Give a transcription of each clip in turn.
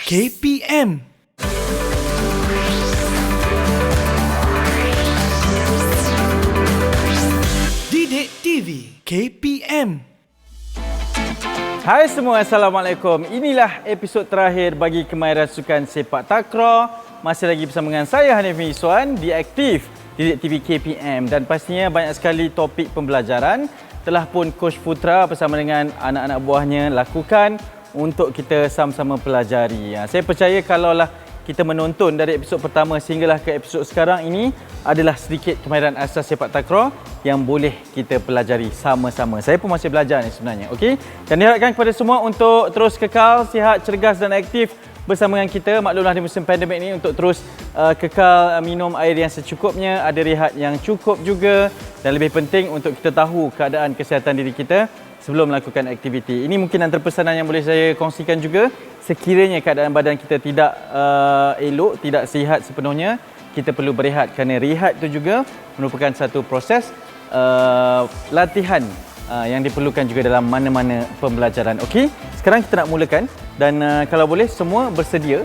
KPM. Didik TV KPM. Hai semua, Assalamualaikum. Inilah episod terakhir bagi kemahiran sukan sepak takraw. Masih lagi bersama dengan saya, Hanif Miswan, di Aktif Didik TV KPM. Dan pastinya banyak sekali topik pembelajaran telah pun Coach Putra bersama dengan anak-anak buahnya lakukan untuk kita sama-sama pelajari. Saya percaya kalaulah kita menonton dari episod pertama sehinggalah ke episod sekarang ini adalah sedikit kemahiran asas sepak takraw yang boleh kita pelajari sama-sama. Saya pun masih belajar ni sebenarnya, okey? Dan diharapkan kepada semua untuk terus kekal, sihat, cergas dan aktif bersama dengan kita. Maklumlah di musim pandemik ni untuk terus kekal minum air yang secukupnya, ada rehat yang cukup juga, dan lebih penting untuk kita tahu keadaan kesihatan diri kita sebelum melakukan aktiviti. Ini mungkin antara pesanan yang boleh saya kongsikan juga. Sekiranya keadaan badan kita tidak elok, tidak sihat sepenuhnya, kita perlu berehat, kerana rehat itu juga merupakan satu proses latihan yang diperlukan juga dalam mana-mana pembelajaran. Okey, sekarang kita nak mulakan dan kalau boleh semua bersedia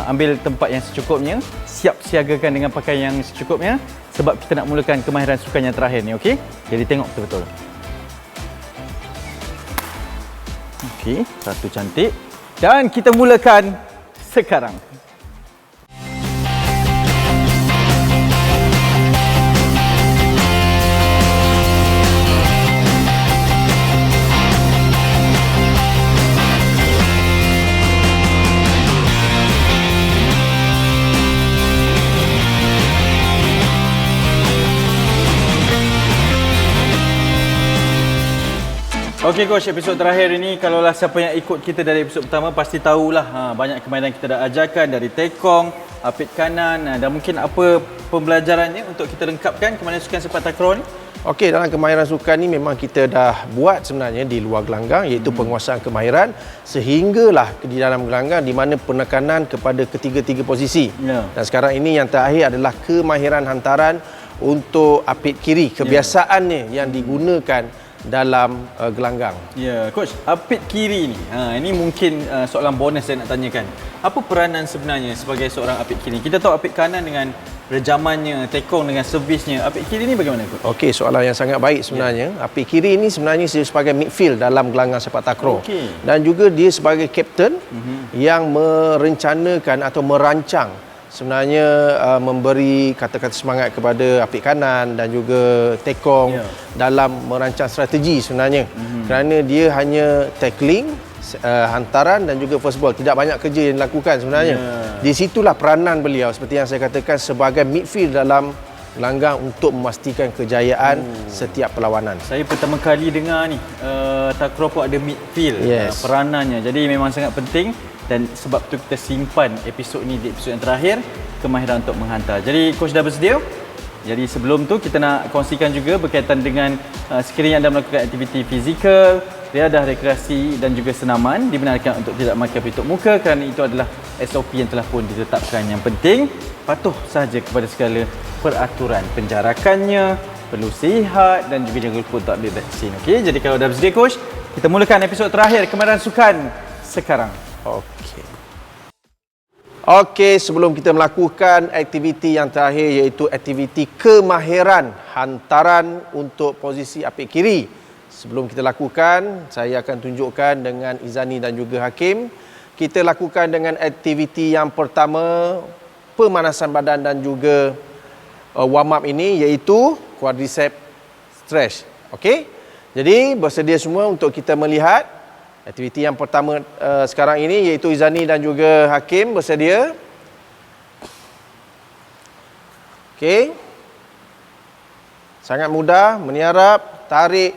ambil tempat yang secukupnya, siap siagakan dengan pakaian yang secukupnya sebab kita nak mulakan kemahiran sukan yang terakhir ni. Okey, jadi tengok betul-betul. Okey, satu cantik. Dan kita mulakan sekarang. Okey Coach, episod terakhir ini kalaulah siapa yang ikut kita dari episod pertama pasti tahulah banyak kemahiran kita dah ajarkan dari tekong, apit kanan dan mungkin apa pembelajarannya untuk kita lengkapkan kemahiran sukan sepak takraw ni. Okey, dalam kemahiran sukan ni memang kita dah buat sebenarnya di luar gelanggang, iaitu penguasaan kemahiran sehinggalah di dalam gelanggang di mana penekanan kepada ketiga-tiga posisi. Dan sekarang ini yang terakhir adalah kemahiran hantaran untuk apit kiri, kebiasaannya yang digunakan dalam gelanggang. Ya, Coach, apit kiri ni, ini mungkin soalan bonus saya nak tanyakan. Apa peranan sebenarnya sebagai seorang apit kiri? Kita tahu apit kanan dengan rejamannya, tekong dengan servisnya. Apit kiri ni bagaimana, Coach? Okey, soalan yang sangat baik sebenarnya. Apit kiri ini sebenarnya sebagai midfield dalam gelanggang sepak takraw. Dan juga dia sebagai kapten yang merencanakan atau merancang sebenarnya memberi kata-kata semangat kepada apit kanan dan juga tekong dalam merancang strategi sebenarnya. Kerana dia hanya tackling, hantaran dan juga first ball. Tidak banyak kerja yang dilakukan sebenarnya. Di situlah peranan beliau seperti yang saya katakan sebagai midfield dalam gelanggang untuk memastikan kejayaan setiap perlawanan. Saya pertama kali dengar ni takraw pun ada midfield peranannya. Jadi memang sangat penting. Dan sebab tu kita simpan episod ni di episod yang terakhir, kemahiran untuk menghantar. Jadi Coach dah bersedia? Jadi sebelum tu kita nak kongsikan juga berkaitan dengan sekiranya anda melakukan aktiviti fizikal, riadah, rekreasi dan juga senaman, dibenarkan untuk tidak memakai pelitup muka kerana itu adalah SOP yang telah pun ditetapkan. Yang penting, patuh sahaja kepada segala peraturan penjarakannya, perlu sihat dan juga jangan lupa untuk ambil vaksin. Okey, jadi kalau dah bersedia Coach, kita mulakan episod terakhir kemahiran sukan sekarang. Okey, sebelum kita melakukan aktiviti yang terakhir iaitu aktiviti kemahiran hantaran untuk posisi apit kiri. Sebelum kita lakukan, saya akan tunjukkan dengan Izani dan juga Hakim. Kita lakukan dengan aktiviti yang pertama, pemanasan badan dan juga warm up ini iaitu quadricep stretch. Okey? Jadi bersedia semua untuk kita melihat aktiviti yang pertama sekarang ini iaitu Izani dan juga Hakim bersedia. Okey. Sangat mudah, meniarap, tarik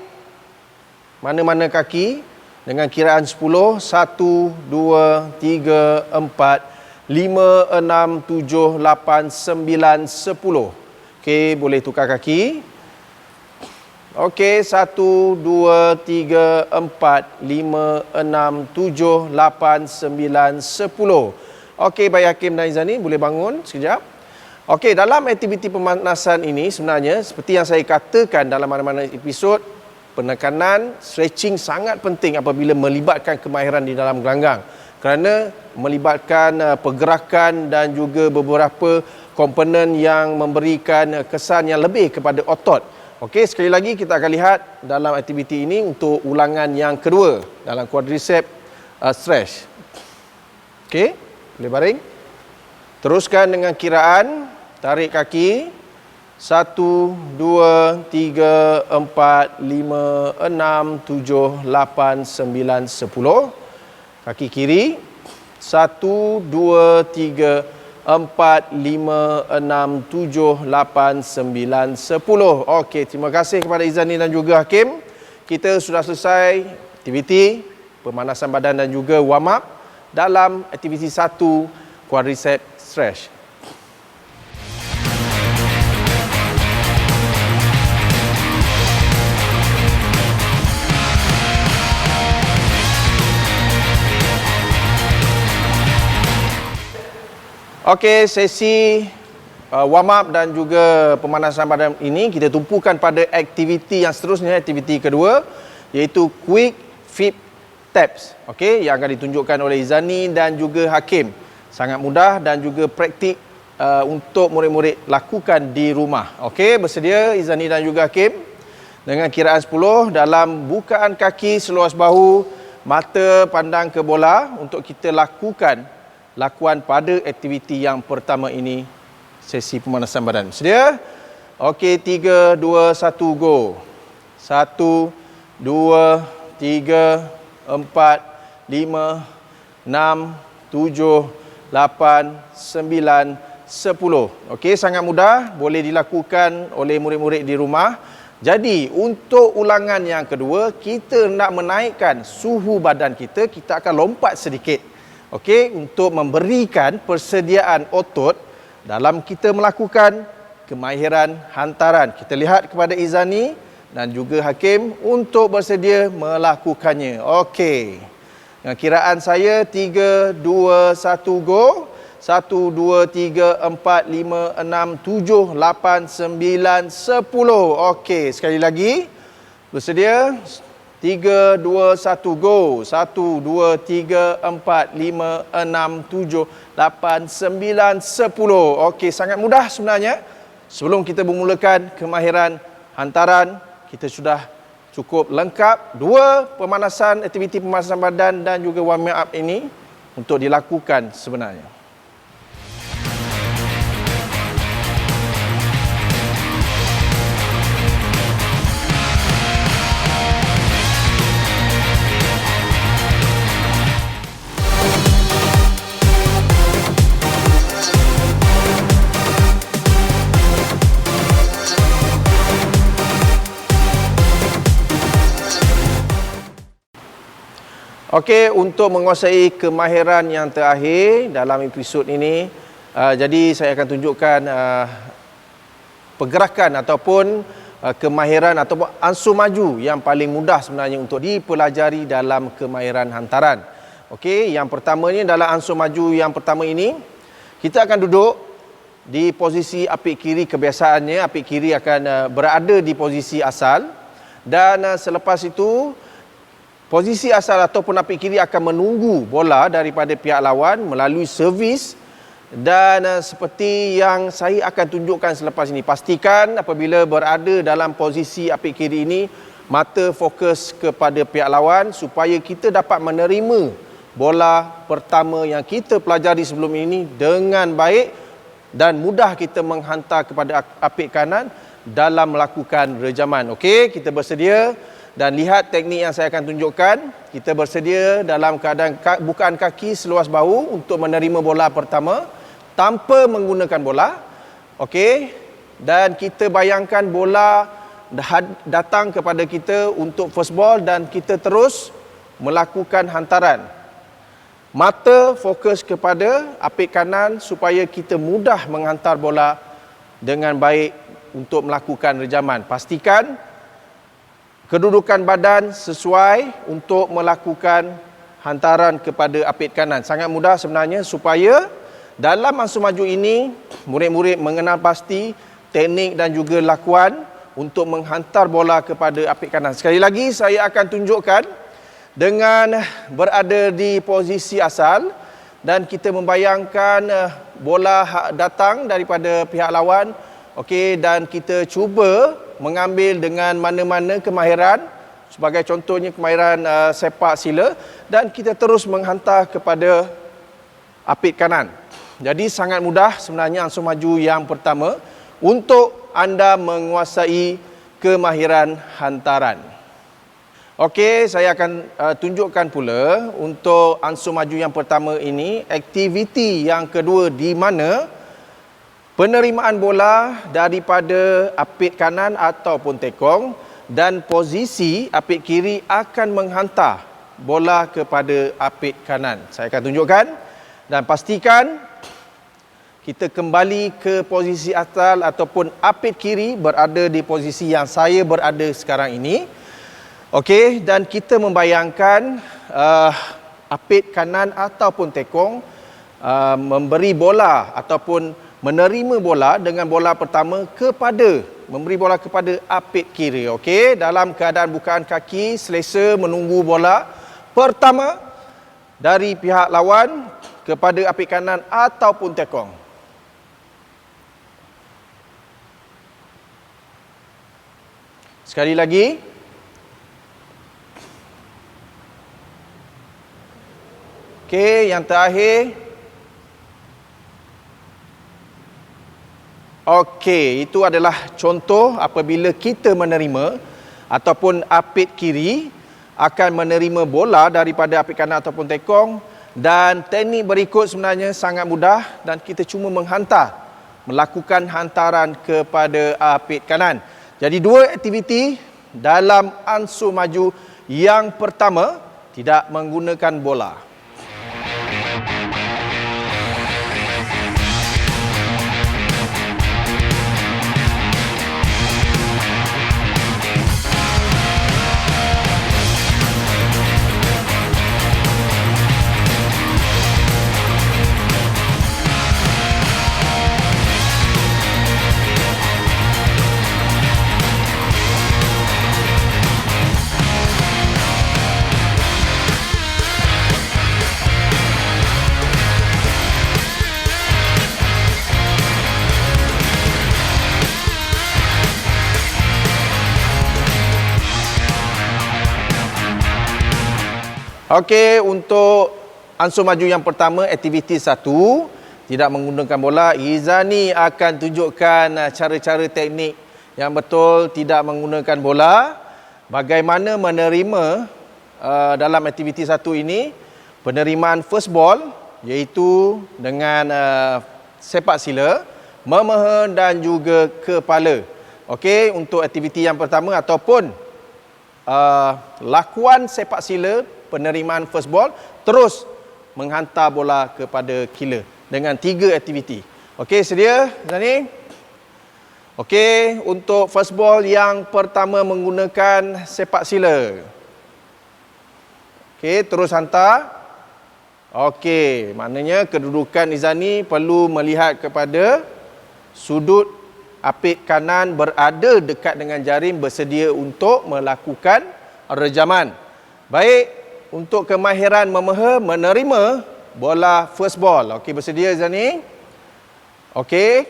mana-mana kaki dengan kiraan 10, 1, 2, 3, 4, 5, 6, 7, 8, 9, 10. Okey, boleh tukar kaki. Okey, 1, 2, 3, 4, 5, 6, 7, 8, 9, 10. Okey, baik Hakim dan Izani, boleh bangun sekejap. Okey, dalam aktiviti pemanasan ini sebenarnya seperti yang saya katakan dalam mana-mana episod, penekanan, stretching sangat penting apabila melibatkan kemahiran di dalam gelanggang. kerana melibatkan pergerakan dan juga beberapa komponen yang memberikan kesan yang lebih kepada otot. Okey, sekali lagi kita akan lihat dalam aktiviti ini untuk ulangan yang kedua dalam quadricep stretch. Okey, boleh baring. Teruskan dengan kiraan, tarik kaki 1, 2, 3, 4, 5, 6, 7, 8, 9, 10. Kaki kiri 1, 2, 3, 4, 5, 6, 7, 8, 9, 10. Okey, terima kasih kepada Izani dan juga Hakim. Kita sudah selesai aktiviti pemanasan badan dan juga warm up dalam aktiviti 1 quadricep stretch. Okey, sesi warm up dan juga pemanasan badan ini kita tumpukan pada aktiviti yang seterusnya, aktiviti kedua, iaitu quick fit taps. Okey, yang akan ditunjukkan oleh Izani dan juga Hakim. Sangat mudah dan juga praktik untuk murid-murid lakukan di rumah. Okey, bersedia Izani dan juga Hakim? Dengan kiraan 10 dalam bukaan kaki seluas bahu, mata pandang ke bola untuk kita lakuan pada aktiviti yang pertama ini, sesi pemanasan badan. Sedia? Okey, 3, 2, 1, go. 1, 2, 3, 4, 5, 6, 7, 8, 9, 10. Okey, sangat mudah, boleh dilakukan oleh murid-murid di rumah. Jadi, untuk ulangan yang kedua, kita nak menaikkan suhu badan kita, kita akan lompat sedikit. Okey, untuk memberikan persediaan otot dalam kita melakukan kemahiran hantaran. Kita lihat kepada Izani dan juga Hakim untuk bersedia melakukannya. Okey. Dengan kiraan saya 3, 2, 1, go. 1, 2, 3, 4, 5, 6, 7, 8, 9, 10. Okey, sekali lagi. Bersedia? 3, 2, 1, go. 1, 2, 3, 4, 5, 6, 7, 8, 9, 10. Okey, sangat mudah sebenarnya. Sebelum kita memulakan kemahiran hantaran, kita sudah cukup lengkap 2 aktiviti pemanasan badan dan juga warm up ini untuk dilakukan sebenarnya. Okey, untuk menguasai kemahiran yang terakhir dalam episod ini, jadi saya akan tunjukkan pergerakan ataupun kemahiran ataupun ansur maju yang paling mudah sebenarnya untuk dipelajari dalam kemahiran hantaran. Okey, yang pertamanya dalam ansur maju yang pertama ini, kita akan duduk di posisi apik kiri. Kebiasaannya apik kiri akan berada di posisi asal, dan selepas itu posisi asal ataupun apik kiri akan menunggu bola daripada pihak lawan melalui servis. Dan seperti yang saya akan tunjukkan selepas ini, pastikan apabila berada dalam posisi apik kiri ini, mata fokus kepada pihak lawan supaya kita dapat menerima bola pertama yang kita pelajari sebelum ini dengan baik dan mudah kita menghantar kepada apik kanan dalam melakukan rejaman. Okey, kita bersedia. Dan lihat teknik yang saya akan tunjukkan. Kita bersedia dalam keadaan bukaan kaki seluas bahu untuk menerima bola pertama tanpa menggunakan bola. Okey. Dan kita bayangkan bola datang kepada kita untuk first ball dan kita terus melakukan hantaran. Mata fokus kepada apik kanan supaya kita mudah menghantar bola dengan baik untuk melakukan rejaman. Pastikan kedudukan badan sesuai untuk melakukan hantaran kepada apik kanan. Sangat mudah sebenarnya supaya dalam ansur maju ini murid-murid mengenal pasti teknik dan juga lakuan untuk menghantar bola kepada apik kanan. Sekali lagi saya akan tunjukkan dengan berada di posisi asal dan kita membayangkan bola datang daripada pihak lawan. Okey, dan kita cuba mengambil dengan mana-mana kemahiran, sebagai contohnya kemahiran sepak sila, dan kita terus menghantar kepada apit kanan. Jadi sangat mudah sebenarnya ansur maju yang pertama untuk anda menguasai kemahiran hantaran. Okey, saya akan tunjukkan pula untuk ansur maju yang pertama ini, aktiviti yang kedua di mana penerimaan bola daripada apit kanan ataupun tekong dan posisi apit kiri akan menghantar bola kepada apit kanan. Saya akan tunjukkan dan pastikan kita kembali ke posisi asal ataupun apit kiri berada di posisi yang saya berada sekarang ini. Okey, dan kita membayangkan apit kanan ataupun tekong memberi bola ataupun menerima bola dengan bola pertama memberi bola kepada apit kiri. Okey, dalam keadaan bukaan kaki, selesa menunggu bola pertama dari pihak lawan kepada apit kanan ataupun tekong. Sekali lagi. Okey, yang terakhir. Okey, itu adalah contoh apabila kita menerima ataupun apit kiri akan menerima bola daripada apit kanan ataupun tekong, dan teknik berikut sebenarnya sangat mudah dan kita cuma melakukan hantaran kepada apit kanan. Jadi dua aktiviti dalam ansur maju yang pertama tidak menggunakan bola. Okey, untuk ansur maju yang pertama, aktiviti 1, tidak menggunakan bola. Izani akan tunjukkan cara-cara teknik yang betul tidak menggunakan bola. Bagaimana menerima dalam aktiviti 1 ini, penerimaan first ball iaitu dengan sepak sila, memeha dan juga kepala. Okey, untuk aktiviti yang pertama ataupun lakuan sepak sila, penerimaan first ball, terus menghantar bola kepada killer dengan 3 aktiviti. Okey, sedia Zani? Okey, untuk first ball yang pertama menggunakan sepak sila. Okey, terus hantar. Okey, maknanya kedudukan Izani perlu melihat kepada sudut apit kanan berada dekat dengan jaring bersedia untuk melakukan rejaman. Baik, untuk kemahiran memeha, menerima bola first ball. Okey, bersedia Zani? Okey.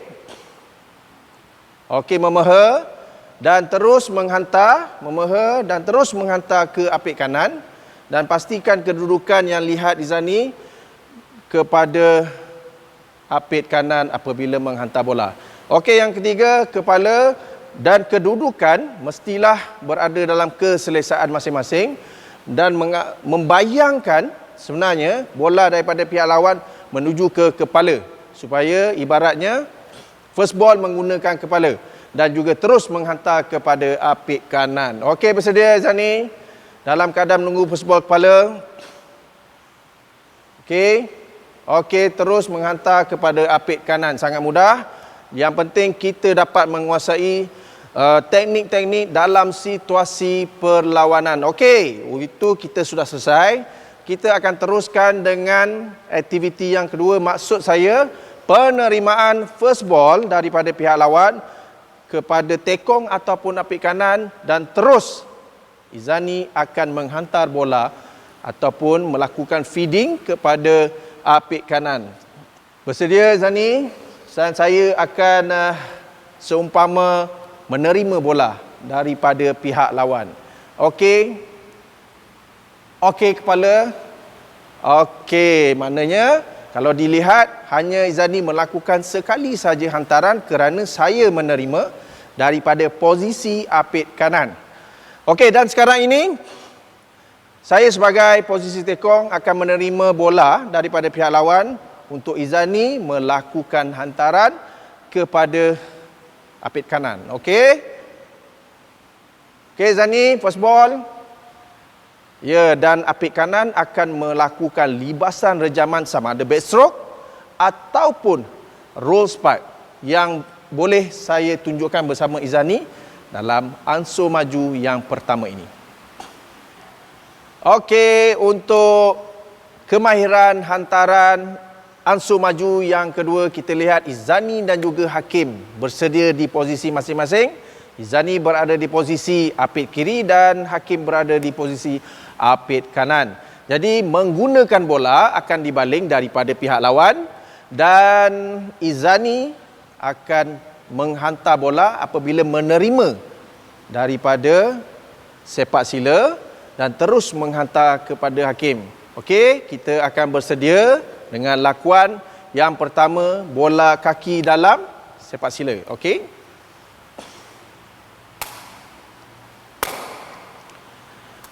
Okey, memeha dan terus menghantar, memeha dan terus menghantar ke apit kanan, dan pastikan kedudukan yang lihat Izani kepada apit kanan apabila menghantar bola. Okey, yang ketiga, kepala dan kedudukan mestilah berada dalam keselesaan masing-masing dan membayangkan sebenarnya bola daripada pihak lawan menuju ke kepala, supaya ibaratnya first ball menggunakan kepala dan juga terus menghantar kepada apit kanan. Okey, bersedia Zani? Dalam keadaan menunggu first ball kepala. Okey. Okey, terus menghantar kepada apit kanan. Sangat mudah. Yang penting kita dapat menguasai teknik-teknik dalam situasi perlawanan. Okey, itu kita sudah selesai. Kita akan teruskan dengan aktiviti yang kedua. Maksud saya, penerimaan first ball daripada pihak lawan kepada tekong ataupun apit kanan, dan terus Izani akan menghantar bola ataupun melakukan feeding kepada apit kanan. Bersedia Zani? Dan saya akan seumpama menerima bola daripada pihak lawan. Okey. Okey kepala. Okey, maknanya kalau dilihat hanya Izani melakukan sekali saja hantaran kerana saya menerima daripada posisi apit kanan. Okey, dan sekarang ini saya sebagai posisi tekong akan menerima bola daripada pihak lawan untuk Izani melakukan hantaran kepada apit kanan. Okey? Okey Izani, first ball. Ya, dan apit kanan akan melakukan libasan rejaman sama ada backstroke ataupun roll spike yang boleh saya tunjukkan bersama Izani dalam ansur maju yang pertama ini. Okey, untuk kemahiran hantaran ansur maju yang kedua, kita lihat Izani dan juga Hakim bersedia di posisi masing-masing. Izani berada di posisi apit kiri dan Hakim berada di posisi apit kanan. Jadi menggunakan bola akan dibaling daripada pihak lawan dan Izani akan menghantar bola apabila menerima daripada sepak sila dan terus menghantar kepada Hakim. Okey, kita akan bersedia dengan lakuan yang pertama, bola kaki dalam sepak sila. Okey.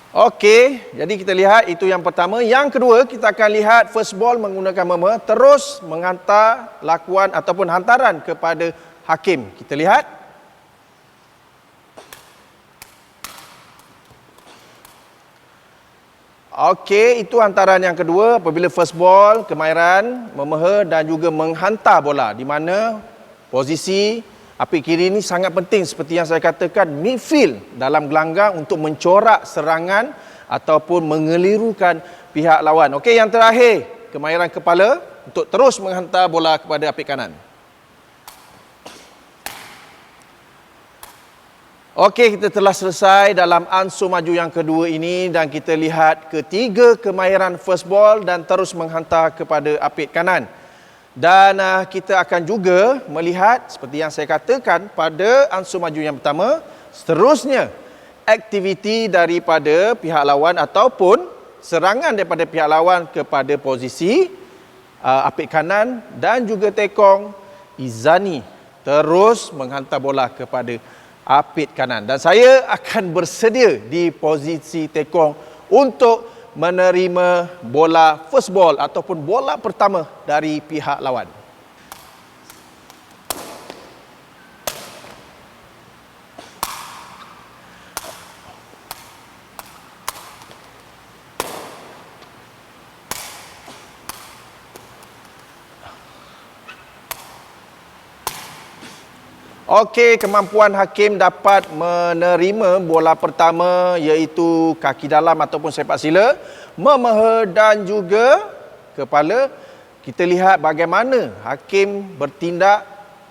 Okey, jadi kita lihat itu yang pertama. Yang kedua, kita akan lihat first ball menggunakan mema terus menghantar lakuan ataupun hantaran kepada Hakim. Kita lihat. Okey, itu hantaran yang kedua apabila first ball, kemahiran, memeha dan juga menghantar bola di mana posisi apit kiri ini sangat penting seperti yang saya katakan, midfield dalam gelanggang untuk mencorak serangan ataupun mengelirukan pihak lawan. Okey, yang terakhir, kemahiran kepala untuk terus menghantar bola kepada apit kanan. Okey, kita telah selesai dalam ansur maju yang kedua ini dan kita lihat ketiga kemahiran first ball dan terus menghantar kepada apit kanan. Dan kita akan juga melihat seperti yang saya katakan pada ansur maju yang pertama, seterusnya aktiviti daripada pihak lawan ataupun serangan daripada pihak lawan kepada posisi apit kanan dan juga tekong Izani terus menghantar bola kepada apit kanan dan saya akan bersedia di posisi tekong untuk menerima bola first ball ataupun bola pertama dari pihak lawan. Okey, kemampuan Hakim dapat menerima bola pertama iaitu kaki dalam ataupun sepak sila, memeha dan juga kepala. Kita lihat bagaimana Hakim bertindak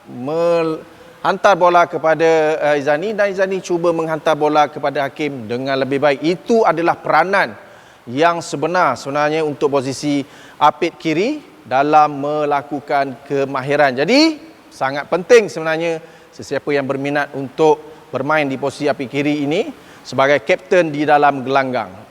menghantar bola kepada Izani dan Izani cuba menghantar bola kepada Hakim dengan lebih baik. Itu adalah peranan yang sebenarnya untuk posisi apit kiri dalam melakukan kemahiran. Jadi sangat penting sebenarnya sesiapa yang berminat untuk bermain di posisi apit kiri ini sebagai kapten di dalam gelanggang.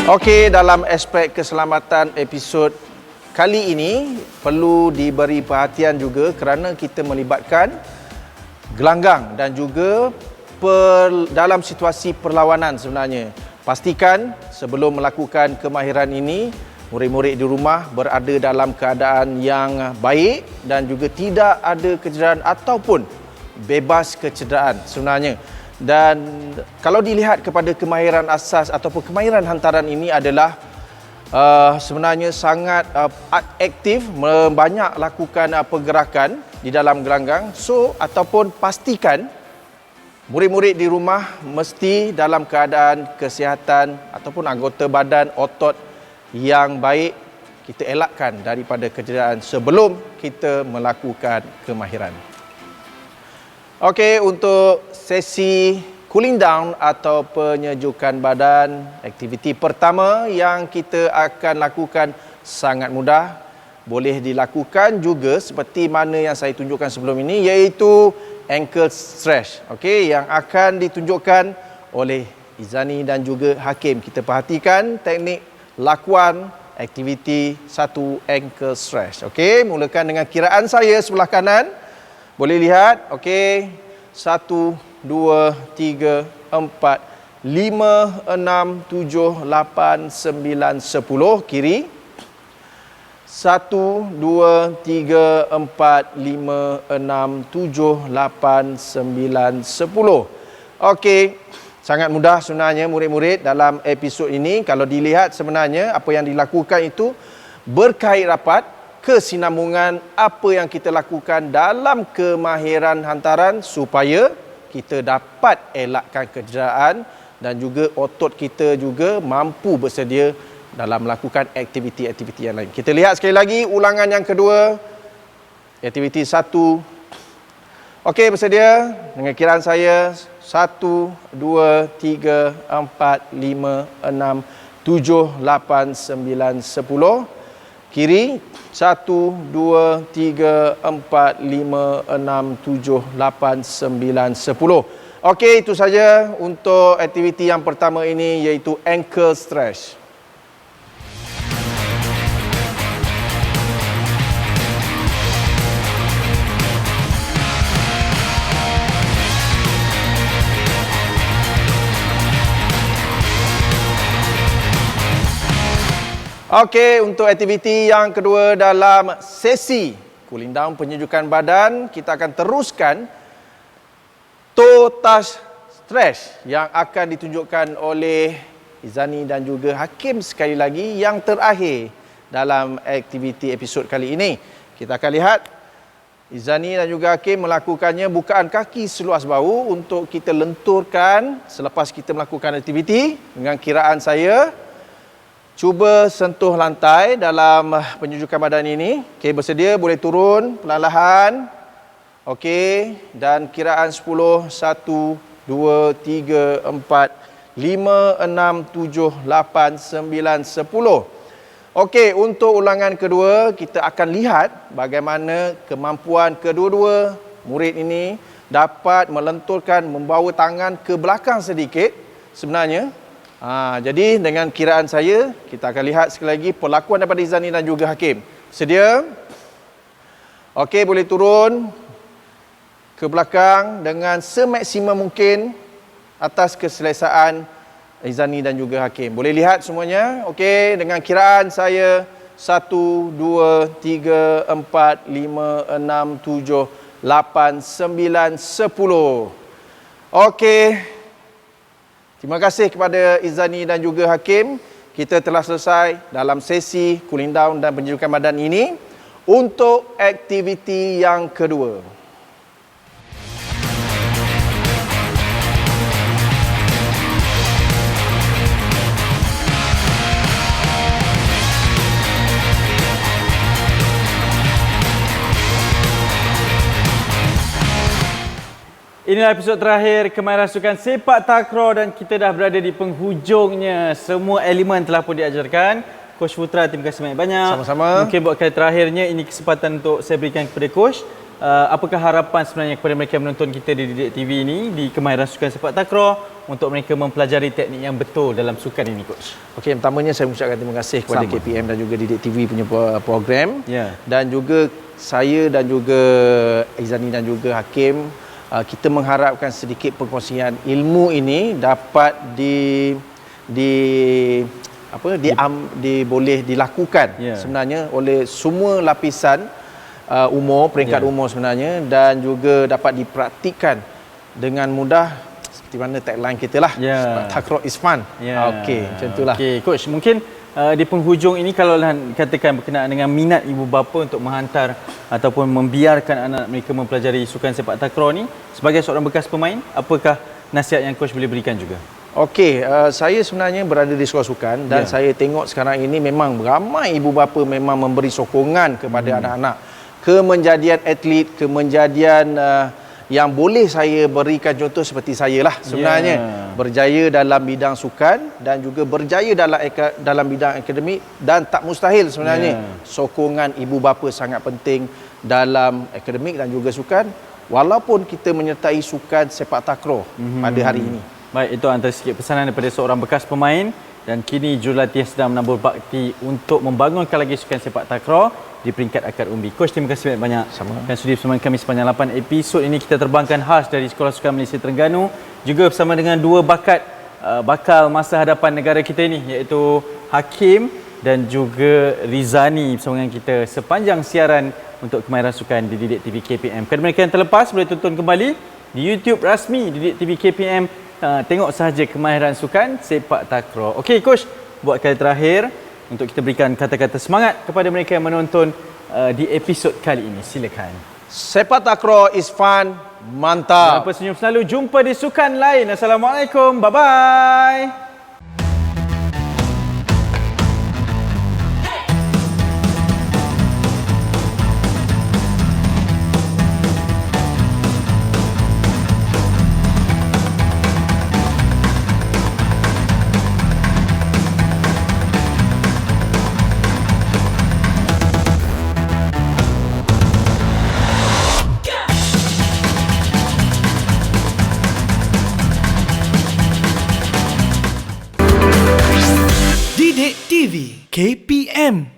Okey, dalam aspek keselamatan episod kali ini perlu diberi perhatian juga kerana kita melibatkan gelanggang dan juga dalam situasi perlawanan sebenarnya. Pastikan sebelum melakukan kemahiran ini, murid-murid di rumah berada dalam keadaan yang baik dan juga tidak ada kecederaan ataupun bebas kecederaan sebenarnya. Dan kalau dilihat kepada kemahiran asas ataupun kemahiran hantaran ini adalah sebenarnya sangat aktif, banyak lakukan pergerakan di dalam gelanggang. So ataupun pastikan murid-murid di rumah mesti dalam keadaan kesihatan ataupun anggota badan otot yang baik. Kita elakkan daripada kecederaan sebelum kita melakukan kemahiran. Okey, untuk sesi cooling down atau penyejukan badan, aktiviti pertama yang kita akan lakukan sangat mudah. Boleh dilakukan juga seperti mana yang saya tunjukkan sebelum ini, iaitu ankle stretch. Okey, yang akan ditunjukkan oleh Izani dan juga Hakim. Kita perhatikan teknik lakuan aktiviti satu ankle stretch. Okey, mulakan dengan kiraan saya sebelah kanan. Boleh lihat, okey. 1, 2, 3, 4, 5, 6, 7, 8, 9, 10 kiri. 1, 2, 3, 4, 5, 6, 7, 8, 9, 10. Okey, sangat mudah sebenarnya murid-murid dalam episod ini. Kalau dilihat sebenarnya apa yang dilakukan itu berkait rapat kesinambungan apa yang kita lakukan dalam kemahiran hantaran supaya kita dapat elakkan kecederaan dan juga otot kita juga mampu bersedia dalam melakukan aktiviti-aktiviti yang lain. Kita lihat sekali lagi ulangan yang kedua, aktiviti 1. Okey, bersedia dengan kiraan saya 1, 2, 3, 4, 5, 6, 7, 8, 9, 10. Kiri 1, 2, 3, 4, 5, 6, 7, 8, 9, 10. Okey, itu saja untuk aktiviti yang pertama ini, iaitu ankle stretch. Okey, untuk aktiviti yang kedua dalam sesi cooling down penyejukan badan, kita akan teruskan toe touch stretch yang akan ditunjukkan oleh Izani dan juga Hakim sekali lagi yang terakhir dalam aktiviti episod kali ini. Kita akan lihat Izani dan juga Hakim melakukannya bukaan kaki seluas bahu untuk kita lenturkan selepas kita melakukan aktiviti. Dengan kiraan saya, cuba sentuh lantai dalam penyejukan badan ini. Okey, bersedia boleh turun perlahan-lahan. Okey, dan kiraan 10, 1, 2, 3, 4, 5, 6, 7, 8, 9, 10. Okey, untuk ulangan kedua, kita akan lihat bagaimana kemampuan kedua-dua murid ini dapat melenturkan, membawa tangan ke belakang sedikit sebenarnya. Jadi dengan kiraan saya, kita akan lihat sekali lagi perlakuan daripada Izani dan juga Hakim. Sedia? Okey, boleh turun ke belakang dengan semaksimum mungkin atas keselesaan Izani dan juga Hakim. Boleh lihat semuanya? Okey, dengan kiraan saya 1, 2, 3, 4, 5, 6, 7, 8, 9, 10. Okey. Terima kasih kepada Izani dan juga Hakim. Kita telah selesai dalam sesi cooling down dan penyejukan badan ini. Untuk aktiviti yang kedua, inilah episod terakhir Kemahiran Sukan Sepak Takraw dan kita dah berada di penghujungnya. Semua elemen telah pun diajarkan. Coach Putra, terima kasih banyak-banyak. Sama-sama. Mungkin buat kali terakhirnya, ini kesempatan untuk saya berikan kepada Coach. Apakah harapan sebenarnya kepada mereka yang menonton kita di Didik TV ini, di Kemahiran Sukan Sepak Takraw, untuk mereka mempelajari teknik yang betul dalam sukan ini, Coach? Okey, pertamanya saya mengucapkan terima kasih kepada Sama. KPM dan juga Didik TV punya program. Ya. Dan juga saya dan juga Izani dan juga Hakim, kita mengharapkan sedikit perkongsian ilmu ini dapat boleh dilakukan sebenarnya oleh semua lapisan umur, peringkat umur sebenarnya, dan juga dapat dipraktikkan dengan mudah seperti mana tagline kita lah. Sepak takraw is fun. Okey, macam itulah. Okey, Coach, mungkin di penghujung ini kalau katakan berkenaan dengan minat ibu bapa untuk menghantar ataupun membiarkan anak mereka mempelajari sukan sepak takraw ni, sebagai seorang bekas pemain, apakah nasihat yang Coach boleh berikan juga? Okey, saya sebenarnya berada di sekolah sukan dan saya tengok sekarang ini memang ramai ibu bapa memang memberi sokongan kepada anak-anak kemenjadian atlet, kemenjadian yang boleh saya berikan contoh seperti saya lah sebenarnya. Berjaya dalam bidang sukan dan juga berjaya dalam bidang akademik, dan tak mustahil sebenarnya sokongan ibu bapa sangat penting dalam akademik dan juga sukan, walaupun kita menyertai sukan sepak takraw pada hari ini. Baik, itu antara sikit pesanan daripada seorang bekas pemain dan kini jurulatih sedang menabur bakti untuk membangunkan lagi sukan sepak takraw di peringkat akad umbi. Coach, terima kasih banyak-banyak. Sama. Dan sudi bersama kami sepanjang 8 episod ini kita terbangkan khas dari Sekolah Sukan Malaysia Terengganu, juga bersama dengan dua bakal masa hadapan negara kita ini, iaitu Hakim dan juga Rizani bersama dengan kita sepanjang siaran untuk kemahiran sukan di Didik TV KPM. Kepada mereka yang terlepas, boleh tonton kembali di YouTube rasmi Didik TV KPM. Tengok sahaja kemahiran sukan sepak takraw. Okey, Coach, buat kali terakhir untuk kita berikan kata-kata semangat kepada mereka yang menonton di episod kali ini. Silakan. Sepak takraw is fun, Jangan mantap. lupa senyum selalu. Jumpa di sukan lain. Assalamualaikum. Bye-bye. Didik TV KPM